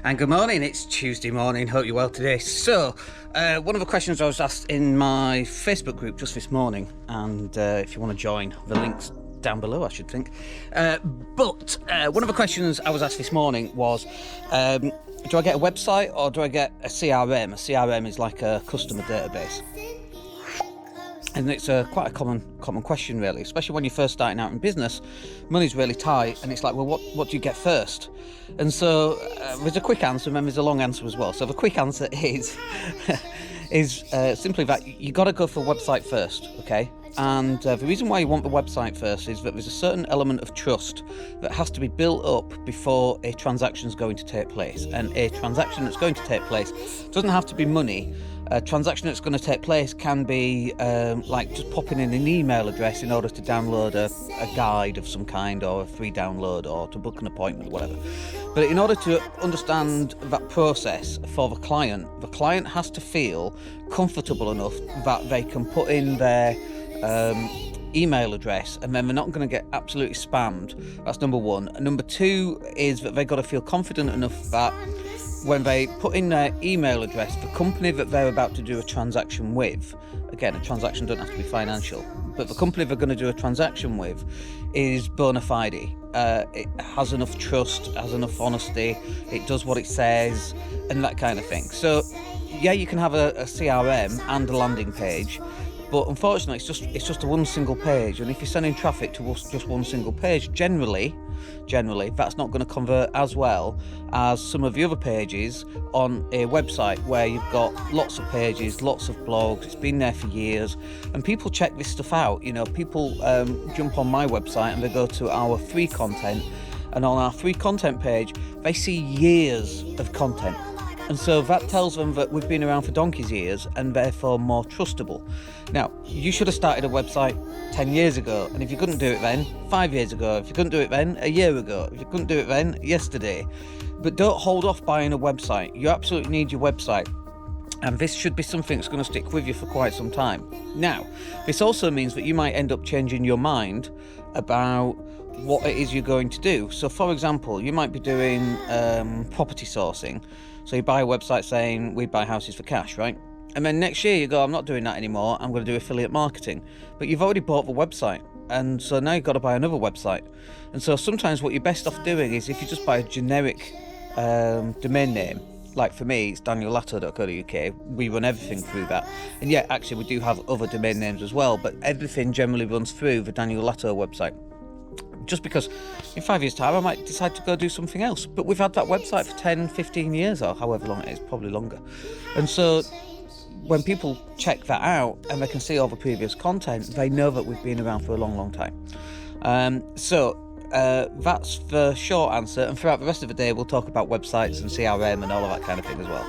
And good morning, it's Tuesday morning, hope you're well today. So, one of the questions I was asked in my Facebook group just this morning, and if you want to join, the link's down below, I should think. But one of the questions I was asked this morning was, do I get a website or do I get a CRM? A CRM is like a customer database. And it's quite a common question, really, especially when you're first starting out in business. Money's really tight, and it's like, well, what do you get first? And so there's a quick answer, and then there's a long answer as well. So the quick answer is simply that you got to go for a website first, okay? And the reason why you want the website first is that there's a certain element of trust that has to be built up before a transaction is going to take place. And a transaction that's going to take place doesn't have to be money. A transaction that's going to take place can be like just popping in an email address in order to download a guide of some kind, or a free download, or to book an appointment, whatever. But in order to understand that process for the client has to feel comfortable enough that they can put in their email address, and then they're not going to get absolutely spammed. That's number one. And number two is that they've got to feel confident enough that when they put in their email address, the company that they're about to do a transaction with, again, a transaction doesn't have to be financial, but the company they're going to do a transaction with is bona fide. It has enough trust, has enough honesty, it does what it says, and that kind of thing. So, yeah, you can have a CRM and a landing page, but unfortunately it's just a one single page, and if you're sending traffic to just one single page, generally that's not going to convert as well as some of the other pages on a website where you've got lots of pages, lots of blogs, it's been there for years, and people check this stuff out. You know, people jump on my website and they go to our free content, and on our free content page they see years of content. And so that tells them that we've been around for donkey's years and therefore more trustable. Now, you should have started a website 10 years ago, and if you couldn't do it then, 5 years ago. If you couldn't do it then, a year ago. If you couldn't do it then, yesterday. But don't hold off buying a website. You absolutely need your website. And this should be something that's going to stick with you for quite some time. Now, this also means that you might end up changing your mind about what it is you're going to do. So, for example, you might be doing property sourcing. So you buy a website saying we buy houses for cash, right? And then next year you go, I'm not doing that anymore, I'm going to do affiliate marketing. But you've already bought the website, and so now you've got to buy another website. And so sometimes what you're best off doing is, if you just buy a generic domain name, like for me it's daniellatto.co.uk, we run everything through that. And yeah, actually we do have other domain names as well, but everything generally runs through the Daniel Latto website. Just because in 5 years' time I might decide to go do something else. But we've had that website for 10, 15 years, or however long it is, probably longer. And so when people check that out and they can see all the previous content, they know that we've been around for a long, long time. So that's the short answer. And throughout the rest of the day, we'll talk about websites and CRM and all of that kind of thing as well.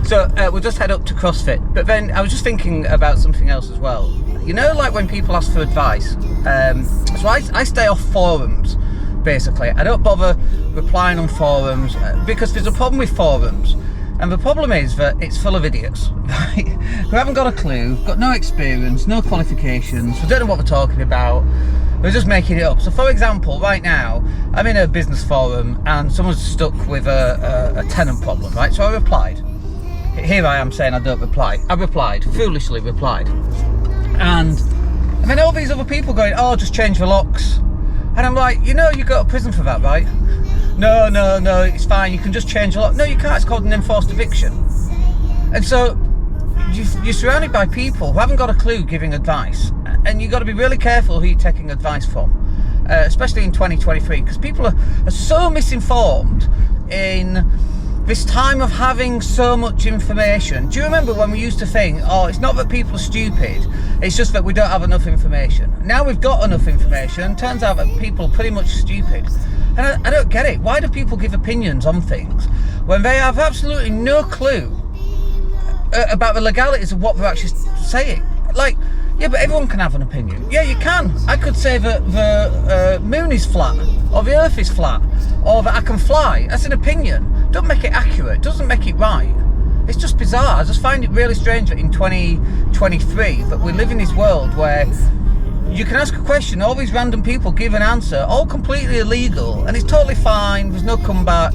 So we'll just head up to CrossFit. But then I was just thinking about something else as well. You know, like when people ask for advice, so I stay off forums, basically. I don't bother replying on forums because there's a problem with forums. And the problem is that it's full of idiots, right? Who haven't got a clue, got no experience, no qualifications, who don't know what they're talking about. They're just making it up. So for example, right now, I'm in a business forum and someone's stuck with a tenant problem, right? So I replied. Here I am saying I don't reply. I replied, foolishly replied. And then all these other people going, oh, just change the locks. And I'm like, you know, you go to prison for that, right? No, it's fine, you can just change the lock. No, you can't, it's called an enforced eviction. And so you're surrounded by people who haven't got a clue giving advice. And you've got to be really careful who you're taking advice from, especially in 2023, because people are so misinformed in this time of having so much information. Do you remember when we used to think, oh, it's not that people are stupid, it's just that we don't have enough information. Now we've got enough information, turns out that people are pretty much stupid. And I don't get it. Why do people give opinions on things when they have absolutely no clue about the legalities of what they're actually saying? Like, yeah, but everyone can have an opinion. Yeah, you can. I could say that the moon is flat, or the earth is flat, or that I can fly. That's an opinion. Don't make it accurate. Doesn't make it right. It's just bizarre. I just find it really strange that in 2023 that we live in this world where you can ask a question, all these random people give an answer, all completely illegal, and it's totally fine. There's no comeback.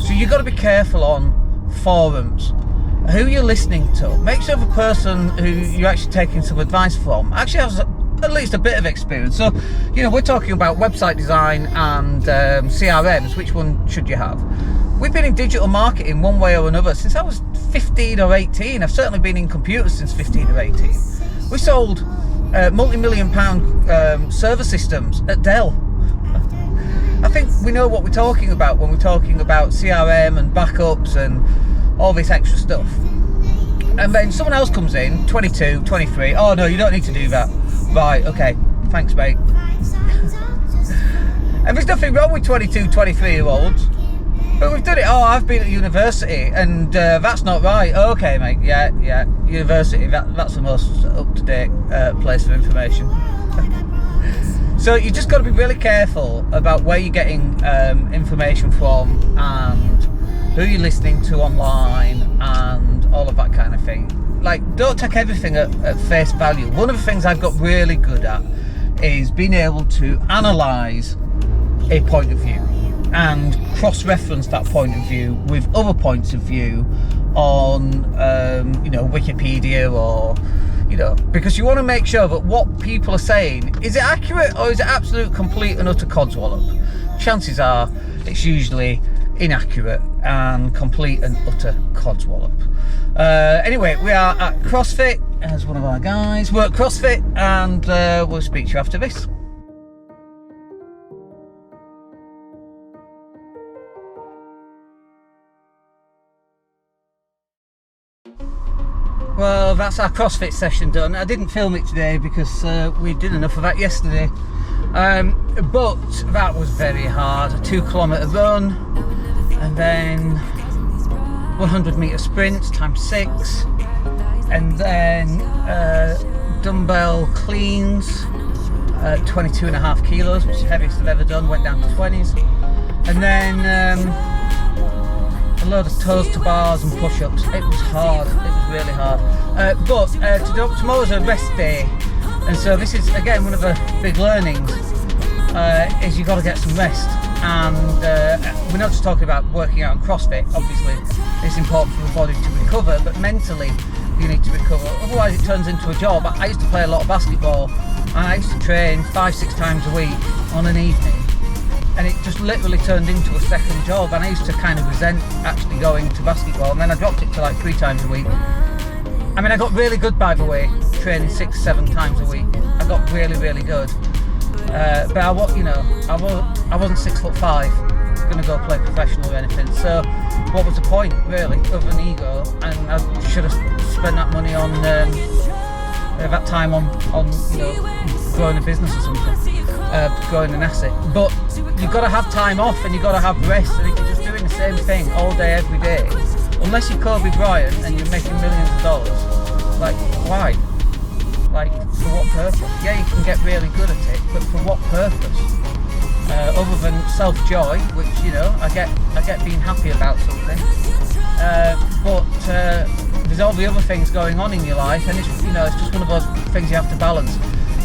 So you've got to be careful on forums. Who you're listening to. Make sure the person who you're actually taking some advice from actually has at least a bit of experience. So, we're talking about website design and CRMs. Which one should you have? We've been in digital marketing one way or another since I was 15 or 18. I've certainly been in computers since 15 or 18. We sold multi-million pound server systems at Dell. I think we know what we're talking about when we're talking about CRM and backups and all this extra stuff. And then someone else comes in, 22, 23, oh no, you don't need to do that. Right, okay, thanks mate. And there's nothing wrong with 22, 23 year olds, but we've done it. Oh, I've been at university and that's not right. Okay mate, yeah, university, that's the most up-to-date place for information. So you just got to be really careful about where you're getting information from and who you're listening to online and all of that kind of thing. Like, don't take everything at face value. One of the things I've got really good at is being able to analyse a point of view and cross-reference that point of view with other points of view on Wikipedia or because you want to make sure that what people are saying, is it accurate or is it absolute complete and utter codswallop? Chances are it's usually inaccurate and complete and utter codswallop. Anyway, we are at CrossFit as one of our guys. We're at CrossFit and we'll speak to you after this. Well, that's our CrossFit session done. I didn't film it today because we did enough of that yesterday. But that was very hard. A 2-kilometre run and then 100 metre sprints times 6 and then dumbbell cleans, 22.5 kilos, which is the heaviest I've ever done, went down to 20s, and then a load of toes to bars and push-ups. It was hard, it was really hard. But tomorrow's a rest day, and so this is again one of the big learnings, is you've got to get some rest. And we're not just talking about working out on CrossFit. Obviously it's important for the body to recover, but mentally you need to recover, otherwise it turns into a job. I used to play a lot of basketball and I used to train 5-6 times a week on an evening, and it just literally turned into a second job, and I used to kind of resent actually going to basketball, and then I dropped it to like 3 times a week. I mean, I got really good, by the way, training 6-7 times a week. I got really, really good. But I wasn't 6'5", going to go play professional or anything. So what was the point, really, of an ego? And I should have spent that money on that time on growing a business or something, growing an asset. But you've got to have time off and you've got to have rest. And if you're just doing the same thing all day, every day, unless you're Kobe Bryant and you're making millions of dollars, like, why? Like, for what purpose? Yeah, you can get really good at it, but for what purpose? Other than self-joy, which, I get being happy about something. But there's all the other things going on in your life, and it's just one of those things you have to balance.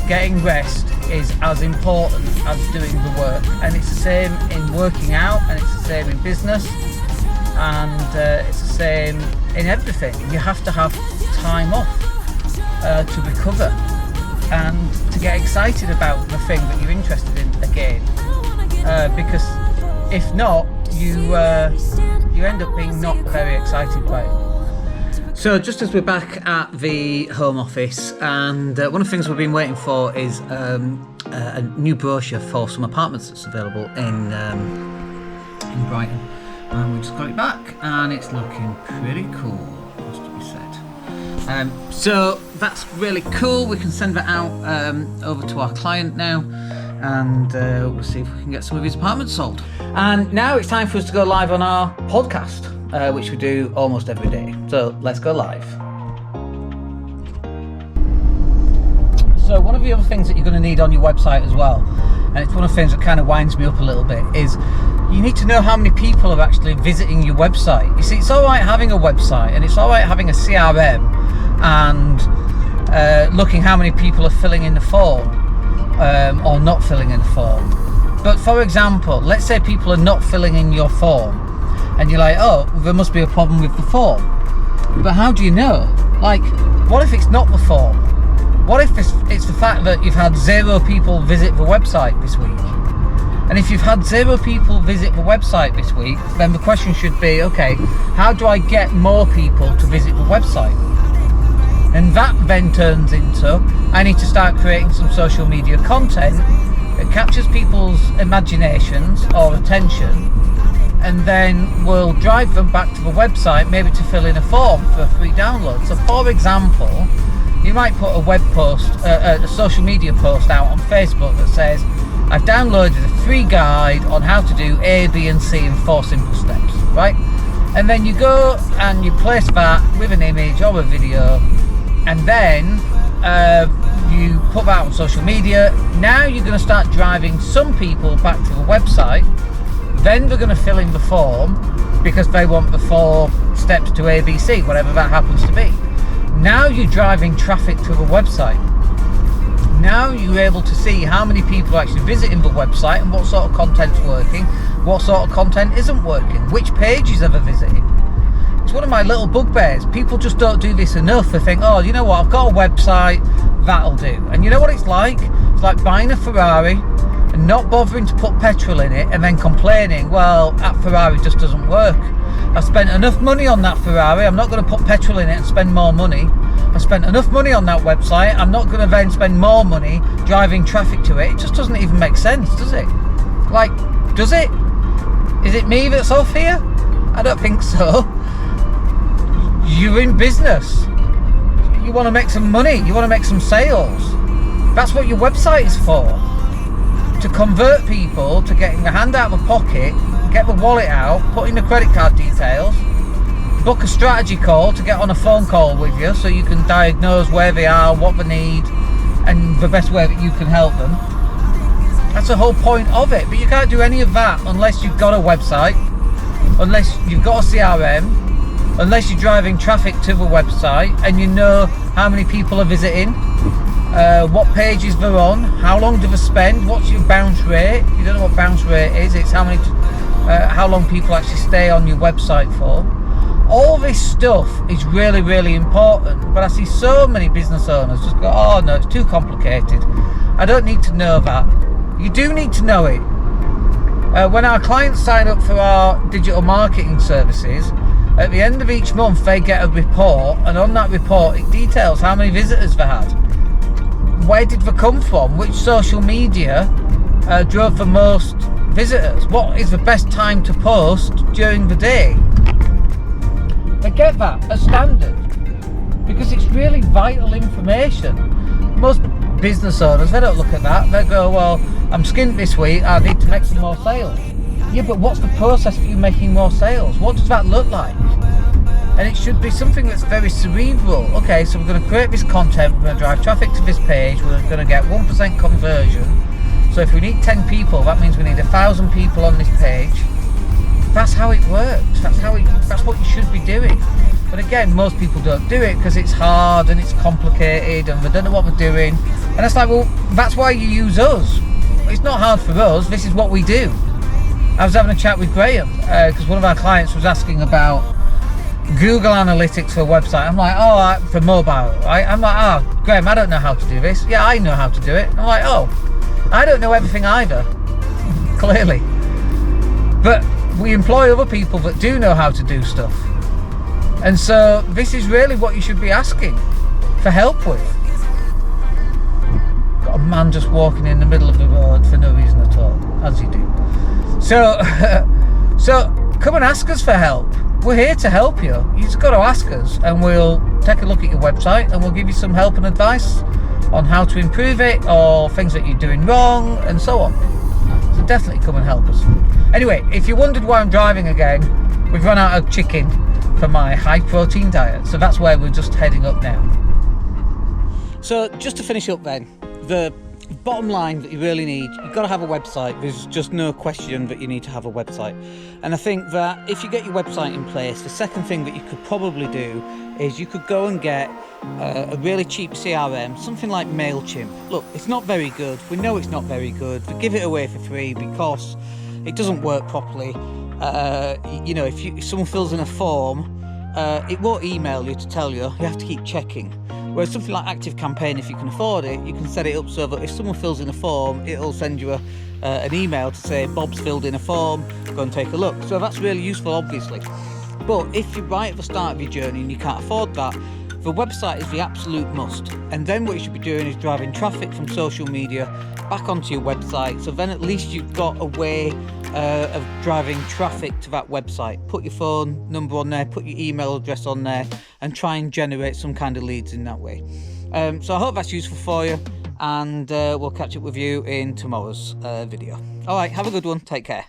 Getting rest is as important as doing the work, and it's the same in working out, and it's the same in business, and it's the same in everything. You have to have time off to recover and to get excited about the thing that you're interested in again, because if not, you end up being not very excited by it. So just as we're back at the Home Office, and one of the things we've been waiting for is a new brochure for some apartments that's available in Brighton, and we just got it back and it's looking pretty cool, has to be said. So that's really cool. We can send that out over to our client now, and we'll see if we can get some of his apartments sold. And now it's time for us to go live on our podcast, which we do almost every day. So let's go live. So one of the other things that you're going to need on your website as well, and it's one of the things that kind of winds me up a little bit, is you need to know how many people are actually visiting your website. You see, it's all right having a website, and it's all right having a CRM and looking how many people are filling in the form or not filling in the form. But for example, let's say people are not filling in your form. and you're like, oh, there must be a problem with the form. But how do you know? Like, what if it's not the form? What if it's the fact that you've had 0 people visit the website this week? And if you've had 0 people visit the website this week, then the question should be, okay, how do I get more people to visit the website? And that then turns into, I need to start creating some social media content that captures people's imaginations or attention, and then will drive them back to the website, maybe to fill in a form for a free download. So for example, you might put a web post, a social media post out on Facebook that says, I've downloaded a free guide on how to do A, B and C in 4 simple steps, right? And then you go and you place that with an image or a video, and then you put that on social media. Now you're going to start driving some people back to the website. Then they're going to fill in the form because they want the 4 steps to A, B, C, whatever that happens to be. Now you're driving traffic to the website. Now you're able to see how many people are actually visiting the website and what sort of content's working, what sort of content isn't working, which pages are they visiting. It's one of my little bugbears. People just don't do this enough. They think, oh, you know what, I've got a website, that'll do. And you know what it's like? It's like buying a Ferrari and not bothering to put petrol in it and then complaining, well, that Ferrari just doesn't work. I've spent enough money on that Ferrari, I'm not going to put petrol in it and spend more money. I spent enough money on that website, I'm not going to then spend more money driving traffic to it. It just doesn't even make sense, does it? Like, does it? Is it me that's off here? I don't think so. You're in business. You want to make some money, you want to make some sales. That's what your website is for. To convert people to getting a hand out of a pocket, get the wallet out, put in the credit card details, book a strategy call to get on a phone call with you so you can diagnose where they are, what they need, and the best way that you can help them. That's the whole point of it. But you can't do any of that unless you've got a website, unless you've got a CRM, unless you're driving traffic to the website and you know how many people are visiting, what pages they're on, how long do they spend, what's your bounce rate. If you don't know what bounce rate is, it's how long people actually stay on your website for. All this stuff is really, really important, but I see so many business owners just go, oh no, it's too complicated, I don't need to know that. You do need to know it. When our clients sign up for our digital marketing services, at the end of each month they get a report, and on that report it details how many visitors they had, where did they come from, which social media drove the most visitors, what is the best time to post during the day. They get that as standard because it's really vital information. Most business owners, they don't look at that. They go, well, I'm skint this week, I need to make some more sales. Yeah, but what's the process for you making more sales? What does that look like? And it should be something that's very cerebral. Okay, so we're going to create this content, we're going to drive traffic to this page, we're going to get 1% conversion. So if we need 10 people, that means we need 1,000 people on this page. That's how it works. That's what you should be doing. But again, most people don't do it because it's hard and it's complicated and they don't know what they're doing. And it's like, well, that's why you use us. It's not hard for us. This is what we do. I was having a chat with Graham because one of our clients was asking about Google Analytics for a website. I'm like, oh, for mobile, right? I'm like, oh, Graham, I don't know how to do this. Yeah, I know how to do it. I'm like, oh, I don't know everything either, clearly. But we employ other people that do know how to do stuff. And so this is really what you should be asking for help with. Got a man just walking in the middle of the road for no reason at all, as you do. So come and ask us for help. We're here to help you. You just got to ask us and we'll take a look at your website and we'll give you some help and advice on how to improve it or things that you're doing wrong and so on. So definitely come and help us. Anyway, if you wondered why I'm driving again, we've run out of chicken for my high protein diet, so that's where we're just heading up now. So just to finish up then, the bottom line that you really need, you've got to have a website. There's just no question that you need to have a website. And I think that if you get your website in place, the second thing that you could probably do is you could go and get a really cheap CRM, something like MailChimp. Look, it's not very good. We know it's not very good. We give it away for free because it doesn't work properly. if someone fills in a form, it won't email you to tell you. You have to keep checking. Whereas something like Active Campaign, if you can afford it, you can set it up so that if someone fills in a form, it'll send you an email to say Bob's filled in a form, go and take a look. So that's really useful, obviously. But if you're right at the start of your journey and you can't afford that, the website is the absolute must. And then what you should be doing is driving traffic from social media back onto your website. So then at least you've got a way of driving traffic to that website. Put your phone number on there, put your email address on there, and try and generate some kind of leads in that way. So I hope that's useful for you, and we'll catch up with you in tomorrow's video. All right, have a good one. Take care.